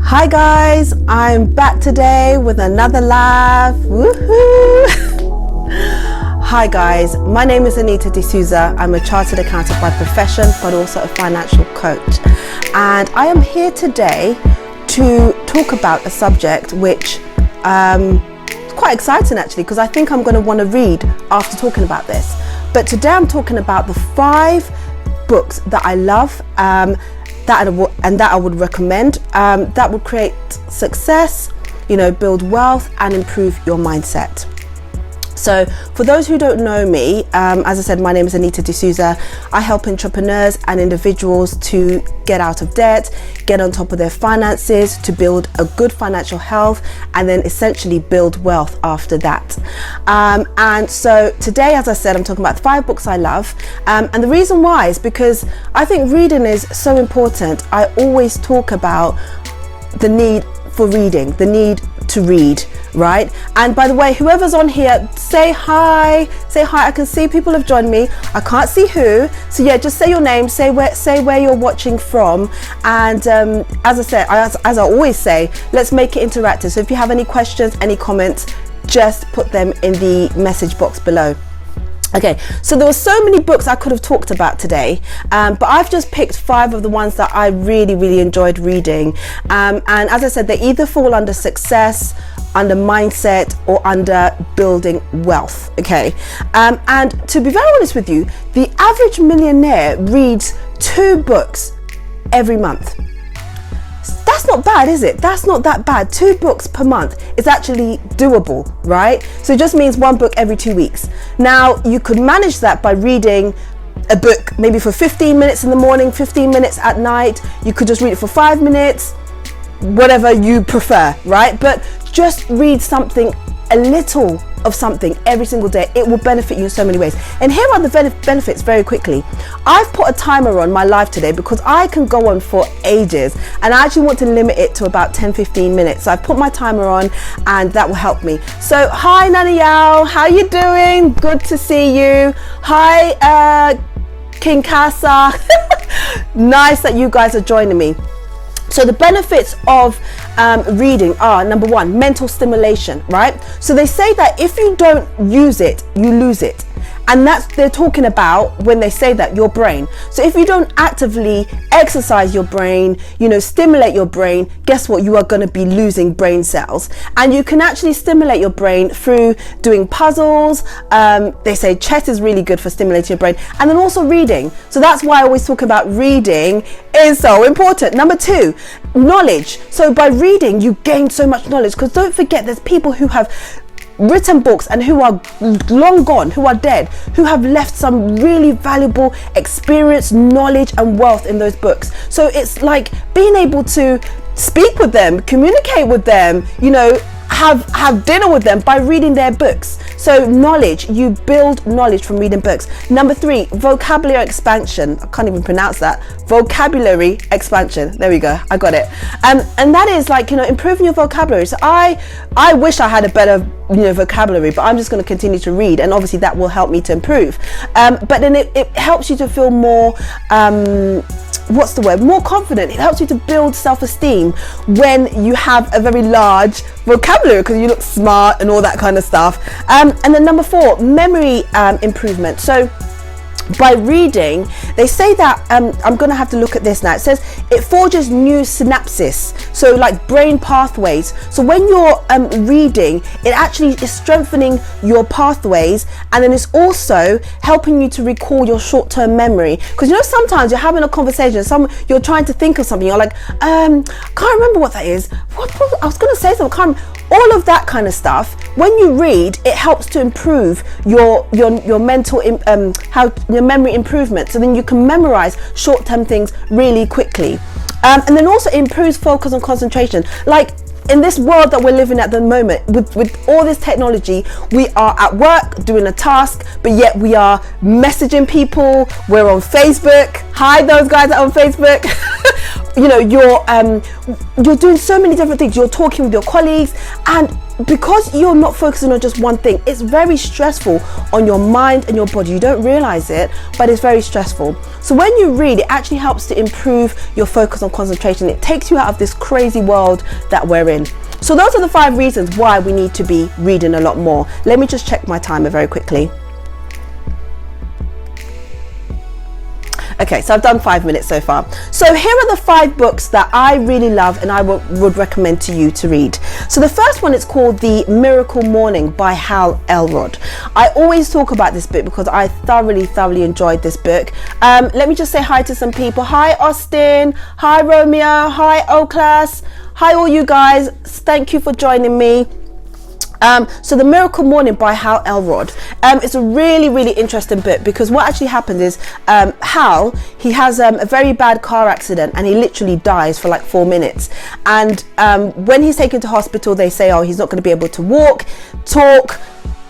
Hi guys, I'm back today with another live. Woohoo! Hi guys, my name is AnitadeSouza. I'm a chartered accountant by profession, but also a financial coach. And I am here today to talk about a subject which is quite exciting actually, because I think I'm going to want to read after talking about this. But today I'm talking about the 5 books that I love, that I would recommend, that would create success, build wealth and improve your mindset. So for those who don't know me, as I said, my name is AnitadeSouza. I help entrepreneurs and individuals to get out of debt, get on top of their finances, to build a good financial health, and then essentially build wealth after that. And so today, as I said, I'm talking about 5 books I love. And the reason why is because I think reading is so important. I always talk about the need for reading, the need to read, right? And by the way, whoever's on here, say hi. I can see people have joined me. I can't see who, so yeah, just say your name, say where you're watching from. And as I said, as I always say, let's make it interactive. So if you have any questions, any comments, just put them in the message box below. Okay, so there were so many books I could have talked about today, but I've just picked 5 of the ones that I really enjoyed reading. And as I said, they either fall under success, under mindset, or under building wealth. Okay, and to be very honest with you, the average millionaire reads 2 books every month. That's not bad, is it? That's not that bad. 2 books per month is actually doable, right? So it just means 1 book every 2 weeks. Now, you could manage that by reading a book maybe for 15 minutes in the morning, 15 minutes at night. You could just read it for 5 minutes, whatever you prefer, right? But just read something, a little of something every single day. It will benefit you in so many ways. And here are the benefits very quickly. I've put a timer on my live today because I can go on for ages, and I actually want to limit it to about 10-15 minutes. So I've put my timer on, and that will help me. So hi Nana Yao, how you doing? Good to see you. Hi King Kasa. Nice that you guys are joining me. So the benefits of reading are, number 1, mental stimulation, right? So they say that if you don't use it, you lose it. And they're talking about, when they say that, your brain. So if you don't actively exercise your brain, stimulate your brain, guess what? You are going to be losing brain cells. And you can actually stimulate your brain through doing puzzles. They say chess is really good for stimulating your brain. And then also reading. So that's why I always talk about reading is so important. Number 2, knowledge. So by reading, you gain so much knowledge, because don't forget, there's people who have written books and who are long gone, who are dead, who have left some really valuable experience, knowledge and wealth in those books. So it's like being able to speak with them, communicate with them, have dinner with them by reading their books. So knowledge, you build knowledge from reading books. Number 3, vocabulary expansion. I can't even pronounce that. Vocabulary expansion. There we go. I got it. And that is like, improving your vocabulary. So I wish I had a better vocabulary, but I'm just going to continue to read, and obviously that will help me to improve. But then it helps you to feel more more confident. It helps you to build self-esteem when you have a very large vocabulary, because you look smart and all that kind of stuff. And then number 4, memory improvement. So by reading, they say that I'm going to have to look at this now. It says it forges new synapses, so like brain pathways. So when you're reading, it actually is strengthening your pathways, and then it's also helping you to recall your short-term memory. Because sometimes you're having a conversation, you're trying to think of something, you're like, can't remember what that is. What I was going to say something, can't remember. All of that kind of stuff. When you read, it helps to improve your mental your memory improvement. So then you can memorize short-term things really quickly, and then also improves focus and concentration. Like in this world that we're living at the moment, with all this technology, we are at work doing a task, but yet we are messaging people. We're on Facebook. Hi, those guys that are on Facebook. you're doing so many different things. You're talking with your colleagues, and because you're not focusing on just one thing, it's very stressful on your mind and your body. You don't realize it, but it's very stressful. So when you read, it actually helps to improve your focus on concentration. It takes you out of this crazy world that we're in. So those are the 5 reasons why we need to be reading a lot more. Let me just check my timer very quickly. Okay, so I've done 5 minutes so far. So here are the 5 books that I really love and I would recommend to you to read. So the first one is called The Miracle Morning by Hal Elrod. I always talk about this book because I thoroughly enjoyed this book. Let me just say hi to some people. Hi Austin, hi Romeo, hi O-Class, hi all you guys. Thank you for joining me. So The Miracle Morning by Hal Elrod. It's a really interesting book, because what actually happened is Hal, he has a very bad car accident and he literally dies for like 4 minutes. And when he's taken to hospital, they say, oh, he's not going to be able to walk, talk.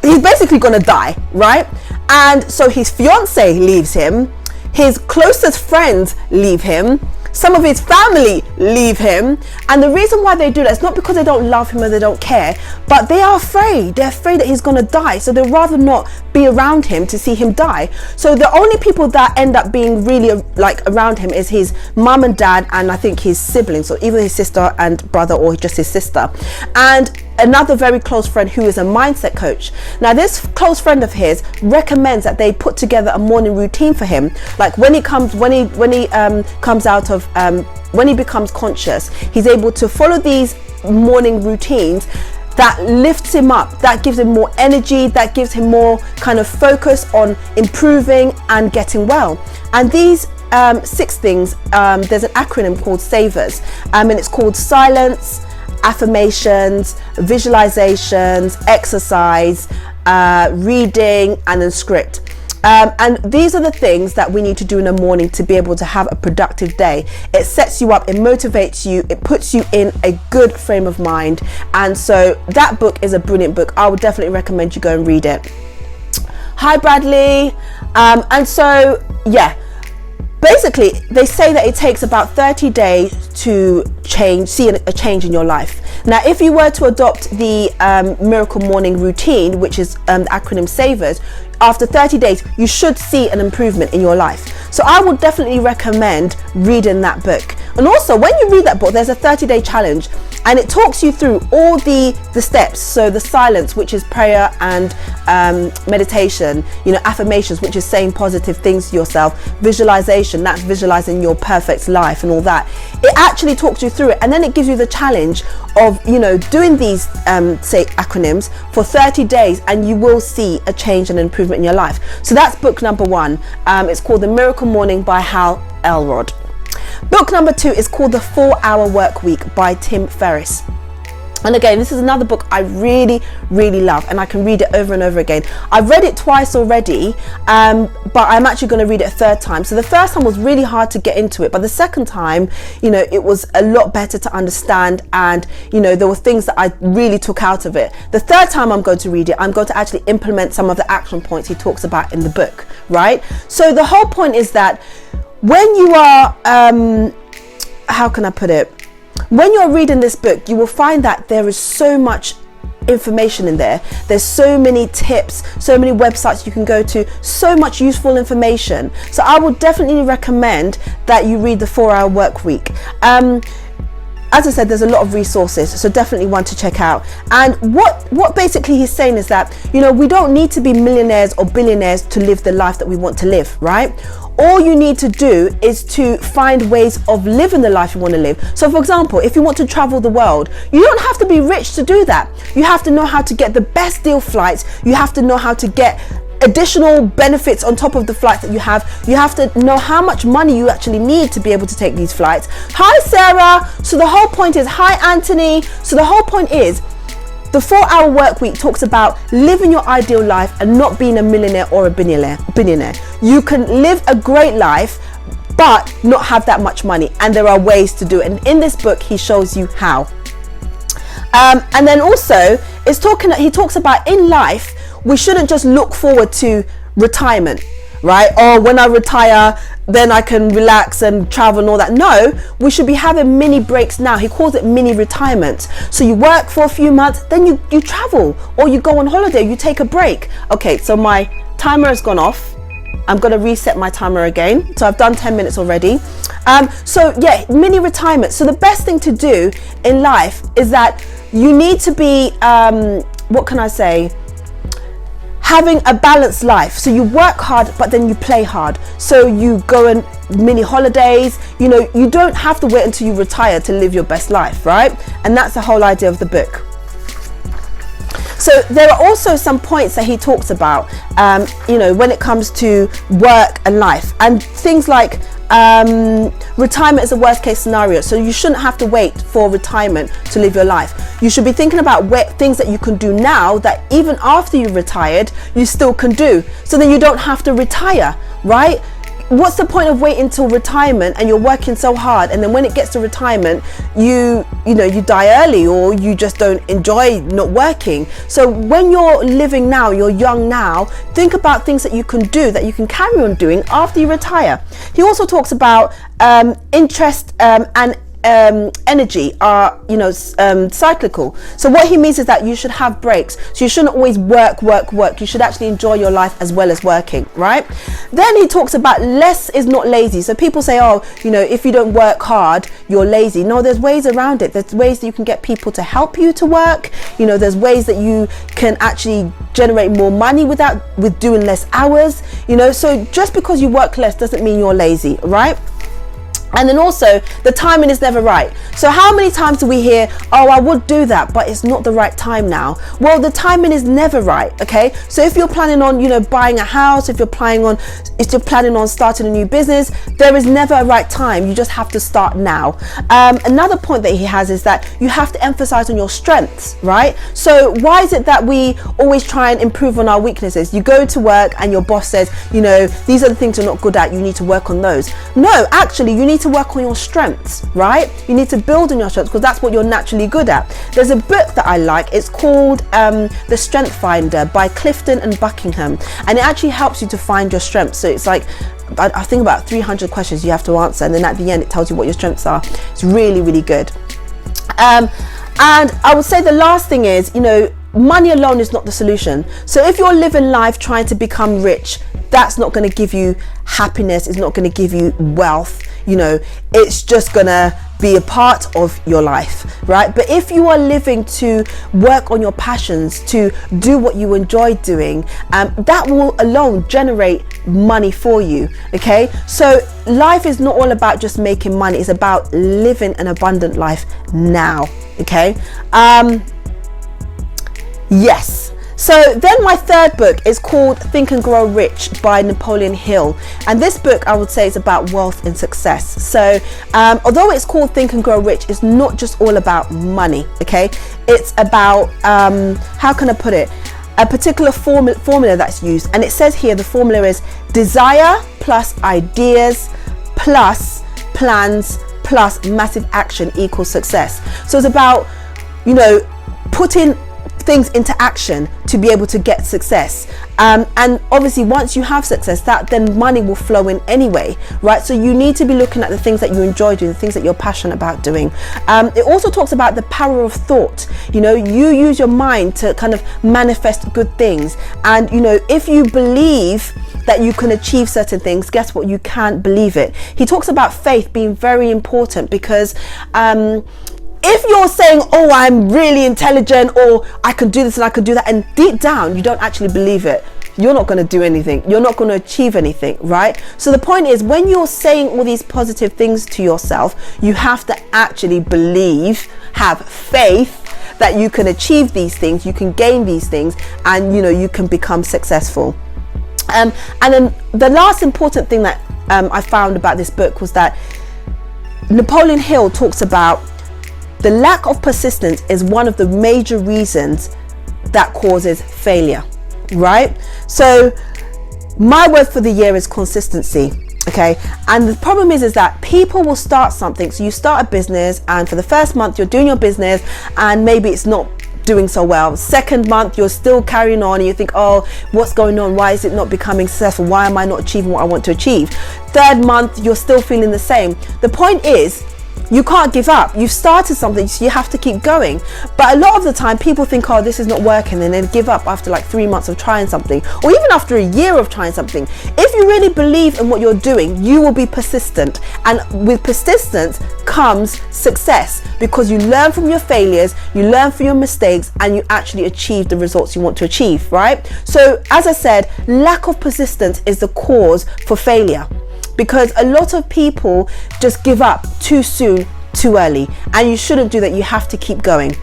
He's basically going to die, right? And so his fiance leaves him. His closest friends leave him. Some of his family leave him, and the reason why they do that is not because they don't love him or they don't care, but they are afraid. They're afraid that he's going to die, so they'd rather not be around him to see him die. So the only people that end up being really like around him is his mum and dad, and I think his siblings, so either his sister and brother or just his sister, and another very close friend who is a mindset coach. Now this close friend of his recommends that they put together a morning routine for him, like when he comes out of when he becomes conscious, he's able to follow these morning routines that lifts him up, that gives him more energy, that gives him more kind of focus on improving and getting well. And these 6 things, there's an acronym called SAVERS, and it's called silence, affirmations, visualizations, exercise, reading, and then script. And these are the things that we need to do in the morning to be able to have a productive day. It sets you up, it motivates you, it puts you in a good frame of mind. And so that book is a brilliant book. I would definitely recommend you go and read it. Hi Bradley. And so yeah, basically they say that it takes about 30 days to see a change in your life. Now if you were to adopt the Miracle Morning routine, which is the acronym SAVERS, after 30 days you should see an improvement in your life. So I would definitely recommend reading that book. And also when you read that book, there's a 30-day challenge, and it talks you through all the steps. So the silence, which is prayer and meditation, affirmations, which is saying positive things to yourself, visualization, that's visualizing your perfect life and all that. It actually talks you through it, and then it gives you the challenge of doing these say acronyms for 30 days, and you will see a change and improvement in your life. So that's book number 1. It's called The Miracle Morning by Hal Elrod. Book number 2 is called The 4-Hour Work Week by Tim Ferriss. And again, this is another book I really love, and I can read it over and over again. I've read it twice already, but I'm actually going to read it a 3rd time. So the first time was really hard to get into it, but the second time, it was a lot better to understand, and there were things that I really took out of it. The 3rd time I'm going to read it, I'm going to actually implement some of the action points he talks about in the book, right? So the whole point is that when you are, how can I put it? When you're reading this book, you will find that there is so much information in there. There's so many tips, so many websites you can go to, so much useful information. So I would definitely recommend that you read The 4-Hour Work Week. As I said, there's a lot of resources, so definitely one to check out. And what basically he's saying is that, we don't need to be millionaires or billionaires to live the life that we want to live, right? All you need to do is to find ways of living the life you want to live. So for example, if you want to travel the world, you don't have to be rich to do that. You have to know how to get the best deal flights. You have to know how to get additional benefits on top of the flights that you have. You have to know how much money you actually need to be able to take these flights. Hi Sarah. So the whole point is, hi Anthony. So the whole point is, the 4-Hour Work Week talks about living your ideal life and not being a millionaire or a billionaire. You can live a great life but not have that much money, and there are ways to do it, and in this book he shows you how. And then also he talks about in life we shouldn't just look forward to retirement. right? Or when I retire, then I can relax and travel and all that. No, we should be having mini breaks now. He calls it mini retirement. So you work for a few months, then you travel, or you go on holiday, you take a break. Okay, so my timer has gone off. I'm going to reset my timer again. So I've done 10 minutes already. So yeah, mini retirement. So the best thing to do in life is that you need to be, what can I say? Having a balanced life. So you work hard, but then you play hard. So you go on mini holidays. You know, you don't have to wait until you retire to live your best life, right? And that's the whole idea of the book. So there are also some points that he talks about, you know, when it comes to work and life, and things like retirement is a worst case scenario. So you shouldn't have to wait for retirement to live your life. You should be thinking about things that you can do now that even after you've retired, you still can do. So then you don't have to retire, right? What's the point of waiting till retirement and you're working so hard, and then when it gets to retirement, you die early, or you just don't enjoy not working? So when you're living now, you're young now, think about things that you can do, that you can carry on doing after you retire. He also talks about interest and energy are cyclical. So what he means is that you should have breaks. So you shouldn't always work. You should actually enjoy your life as well as working, right? Then he talks about less is not lazy. So people say, oh, you know, if you don't work hard, you're lazy. No, there's ways around it. There's ways that you can get people to help you to work. You know, there's ways that you can actually generate more money with doing less hours. You know, so just because you work less doesn't mean you're lazy, right? And then also, the timing is never right. So how many times do we hear, oh, I would do that, but it's not the right time now? Well, the timing is never right, okay? So if you're planning on, you know, buying a house, if you're planning on starting a new business, there is never a right time. You just have to start now. Another point that he has is that you have to emphasize on your strengths, right? So why is it that we always try and improve on our weaknesses? You go to work and your boss says, you know, these are the things you're not good at, you need to work on those. No, actually, you need to work on your strengths, right? You need to build on your strengths, because that's what you're naturally good at. There's a book that I like. It's called The Strength Finder by Clifton and Buckingham, and it actually helps you to find your strengths. So it's like, I think about 300 questions you have to answer, and then at the end it tells you what your strengths are. It's really, really good. And I would say the last thing is, you know, money alone is not the solution. So if you're living life trying to become rich, that's not going to give you happiness. It's not going to give you wealth. You know, it's just gonna be a part of your life, right? But if you are living to work on your passions, to do what you enjoy doing, that will alone generate money for you, okay? So life is not all about just making money. It's about living an abundant life now, okay? Yes. So then my third book is called Think and Grow Rich by Napoleon Hill. And this book, I would say, is about wealth and success. So although it's called Think and Grow Rich, it's not just all about money, okay? It's about, how can I put it? A particular formula that's used. And it says here, the formula is desire plus ideas plus plans plus massive action equals success. So it's about, you know, putting things into action to be able to get success, and obviously once you have success, that then money will flow in anyway, right? So you need to be looking at the things that you enjoy doing, the things that you're passionate about doing. It also talks about the power of thought. You know, you use your mind to kind of manifest good things, and you know, if you believe that you can achieve certain things, guess what, you can't believe it. He talks about faith being very important, because if you're saying, oh, I'm really intelligent, or I can do this and I can do that, and deep down you don't actually believe it, you're not going to do anything. You're not going to achieve anything, right? So the point is, when you're saying all these positive things to yourself, you have to actually believe, have faith that you can achieve these things, you can gain these things, and you know, you can become successful. And then the last important thing that I found about this book was that Napoleon Hill talks about the lack of persistence is one of the major reasons that causes failure, right? So my word for the year is consistency, okay? And the problem is that people will start something. So you start a business, and for the first month you're doing your business, and maybe it's not doing so well. Second month, you're still carrying on and you think, oh, what's going on? Why is it not becoming successful? Why am I not achieving what I want to achieve? Third month, you're still feeling the same. The point is, you can't give up. You've started something, so you have to keep going. But a lot of the time, people think, oh, this is not working, and then give up after like 3 months of trying something, or even after a year of trying something. If you really believe in what you're doing, you will be persistent. And with persistence comes success, because you learn from your failures, you learn from your mistakes, and you actually achieve the results you want to achieve, right? So as I said, lack of persistence is the cause for failure, because a lot of people just give up too soon, too early, and you shouldn't do that. You have to keep going.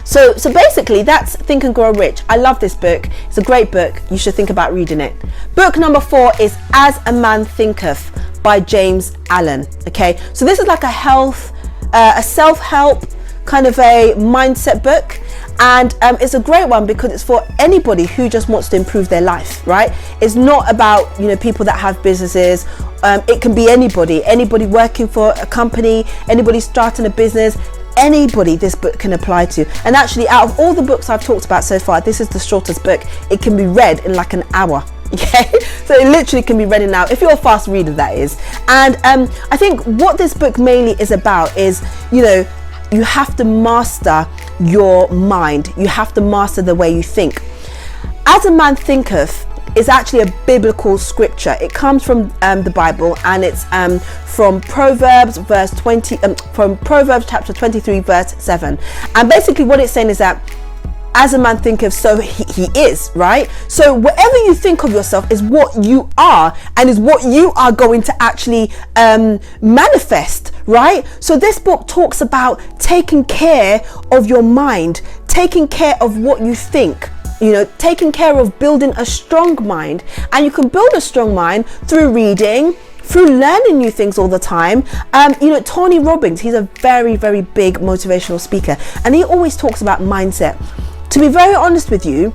So basically, that's Think and Grow Rich. I love this book. It's a great book. You should think about reading it. Book number 4 is As a Man Thinketh by James Allen. Okay, so this is like a self-help kind of a mindset book, and it's a great one because it's for anybody who just wants to improve their life, right? It's not about, you know, people that have businesses. It can be anybody working for a company, anybody starting a business, anybody this book can apply to. And actually, out of all the books I've talked about so far, this is the shortest book. It can be read in like an hour. Okay, so it literally can be read in an hour if you're a fast reader, that is. And I think what this book mainly is about is, you know, you have to master your mind. You have to master the way you think. As a Man Thinketh is actually a biblical scripture. It comes from the Bible, and it's from Proverbs from Proverbs chapter 23 verse 7. And basically what it's saying is that as a man thinketh, so he is, right? So whatever you think of yourself is what you are, and is what you are going to actually manifest, right? So this book talks about taking care of your mind, taking care of what you think, you know, taking care of building a strong mind. And you can build a strong mind through reading, through learning new things all the time. You know, Tony Robbins, he's a very, very big motivational speaker, and he always talks about mindset. To be very honest with you,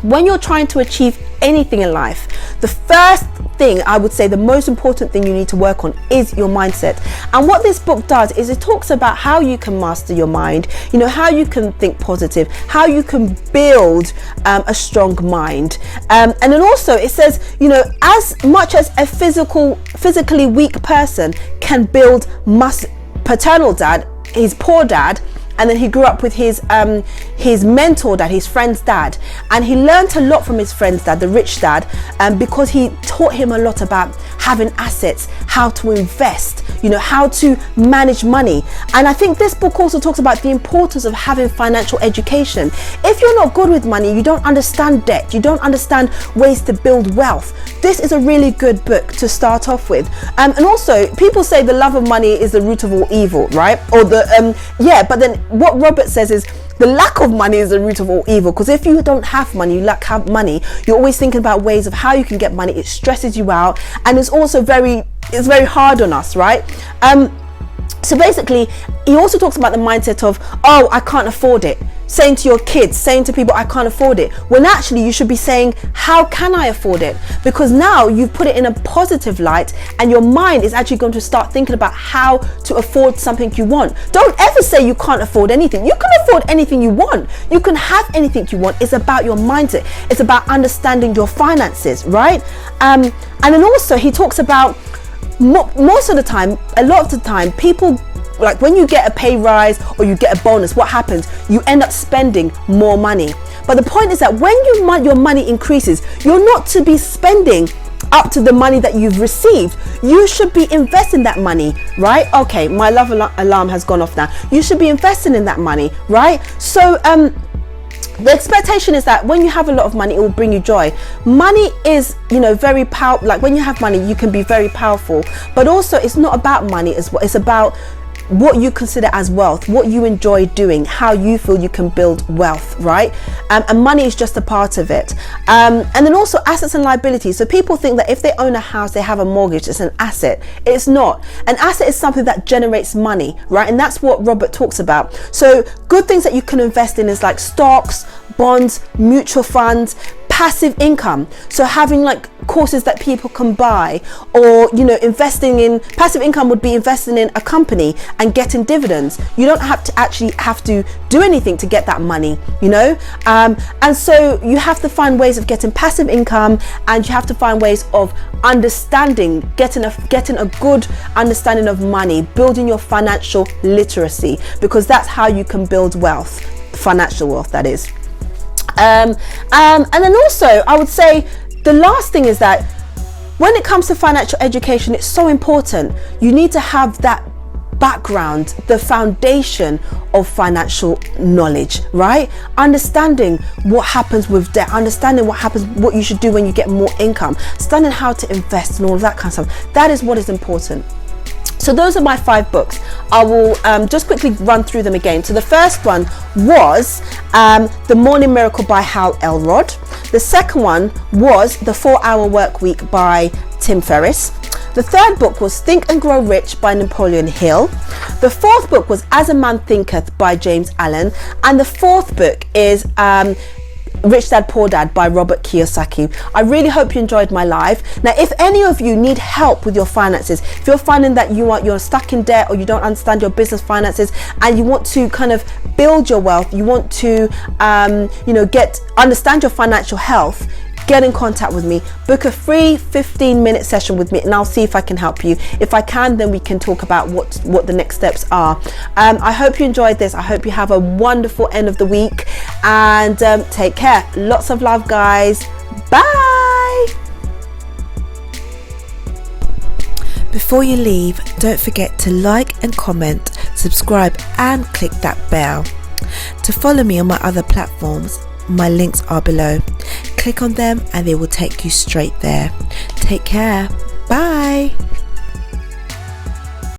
when you're trying to achieve anything in life, the first thing, I would say the most important thing you need to work on is your mindset. And what this book does is it talks about how you can master your mind, you know, how you can think positive, how you can build a strong mind. And then also it says, you know, as much as a physically weak person can build paternal dad, his poor dad, and then he grew up with his mentor dad, his friend's dad, and he learned a lot from his friend's dad, the rich dad, because he taught him a lot about having assets, how to invest, you know, how to manage money. And I think this book also talks about the importance of having financial education. If you're not good with money, you don't understand debt, you don't understand ways to build wealth, this is a really good book to start off with. And also, people say the love of money is the root of all evil, right? Or but then what Robert says is the lack of money is the root of all evil, because if you don't have money, you lack money, you're always thinking about ways of how you can get money. It stresses you out, and it's also very hard on us, right? So basically, he also talks about the mindset of, oh, I can't afford it. Saying to your kids, saying to people, I can't afford it. When actually you should be saying, how can I afford it? Because now you've put it in a positive light, and your mind is actually going to start thinking about how to afford something you want. Don't ever say you can't afford anything. You can afford anything you want. You can have anything you want. It's about your mindset. It's about understanding your finances, right? And then also he talks about most of the time, a lot of the time, people, like when you get a pay rise or you get a bonus, what happens? You end up spending more money. But the point is that when your money increases, you're not to be spending up to the money that you've received. You should be investing that money, right? Okay, my love alarm has gone off now. You should be investing in that money, right? So the expectation is that when you have a lot of money, it will bring you joy. Money is, you know, very powerful. Like when you have money, you can be very powerful. But also, it's not about money. It's about what you consider as wealth, what you enjoy doing, how you feel you can build wealth, right? And money is just a part of it. And then also assets and liabilities. So people think that if they own a house, they have a mortgage, it's an asset. It's not. An asset is something that generates money, right? And that's what Robert talks about. So good things that you can invest in is like stocks, bonds, mutual funds, passive income, so having like courses that people can buy, or investing in passive income would be investing in a company and getting dividends. You don't have to do anything to get that money, and so you have to find ways of getting passive income, and you have to find ways of understanding, getting a good understanding of money, building your financial literacy, because that's how you can build wealth, financial wealth, that is. And then also I would say the last thing is that when it comes to financial education, it's so important. You need to have that background, the foundation of financial knowledge, right? Understanding what happens with debt, understanding what you should do when you get more income, understanding how to invest and all of that kind of stuff. That is what is important. So those are my 5 books. I will just quickly run through them again. So the first one was The Morning Miracle by Hal Elrod. The second one was The 4-Hour Work Week by Tim Ferriss. The third book was Think and Grow Rich by Napoleon Hill. The fourth book was As a Man Thinketh by James Allen. And the fourth book is Rich Dad Poor Dad by Robert Kiyosaki. I really hope you enjoyed my live. Now, if any of you need help with your finances, if you're finding that you're stuck in debt, or you don't understand your business finances, and you want to kind of build your wealth, you want to understand your financial health, get in contact with me. Book a free 15-minute session with me, and I'll see if I can help you. If I can, then we can talk about what the next steps are. I hope you enjoyed this. I hope you have a wonderful end of the week, and take care. Lots of love, guys. Bye. Before you leave, don't forget to like and comment, subscribe, and click that bell. To follow me on my other platforms, my links are below. Click on them and they will take you straight there. Take care. Bye.